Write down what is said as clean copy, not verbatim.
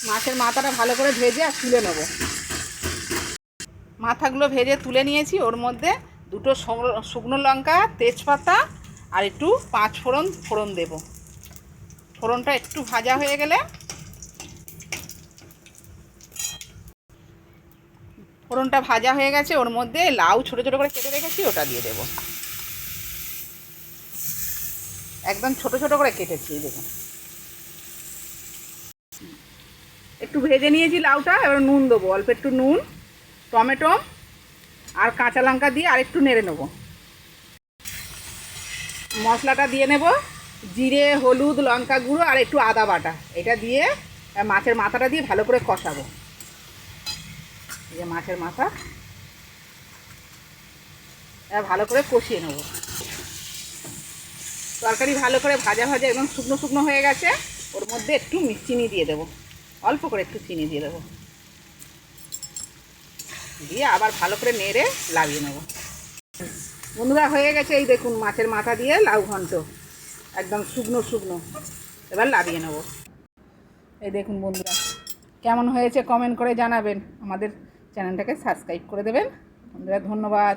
মাছের মাথাটা ভালো করে ভেজে আর তুলে নেব। মাথাগুলো ভেজে তুলে নিয়েছি। ওর মধ্যে দুটো শুকনো লঙ্কা, তেজপাতা আর একটু 5 ফোড়ন দেব। ফোড়নটা একটু ভাজা হয়ে গেলে, ফোড়নটা ভাজা হয়ে গেছে, ওর মধ্যে লাউ ছোটো ছোটো করে কেটে রেখেছি, ওটা দিয়ে দেবো। একদম ছোটো ছোটো করে কেটেছি, দেখুন। একটু ভেজে নিয়েছি লাউটা, এবার নুন দেবো, অল্প একটু নুন, টমেটো আর কাঁচা লঙ্কা দিয়ে আর একটু নেড়ে নেবো। মশলাটা দিয়ে নেব, জিরে, হলুদ, লঙ্কা গুঁড়ো আর একটু আদা বাটা, এটা দিয়ে মাছের মাথাটা দিয়ে ভালো করে কষাবো। এই যে মাছের মাথা, ভালো করে কষিয়ে নেব। তরকারি ভালো করে ভাজা ভাজা একদম শুকনো শুকনো হয়ে গেছে। ওর মধ্যে একটু চিনি দিয়ে দেবো, অল্প করে একটু চিনি দিয়ে দেবো, দিয়ে আবার ভালো করে নেড়ে লাগিয়ে নেব। বন্ধুরা, হয়ে গেছে, এই দেখুন মাছের মাথা দিয়ে লাউ ঘন্ট, একদম শুকনো শুকনো। এবার লাগিয়ে নেব। এই দেখুন বন্ধুরা, কেমন হয়েছে কমেন্ট করে জানাবেন। আমাদের চ্যানেলটাকে সাবস্ক্রাইব করে দেবেন বন্ধুরা। ধন্যবাদ।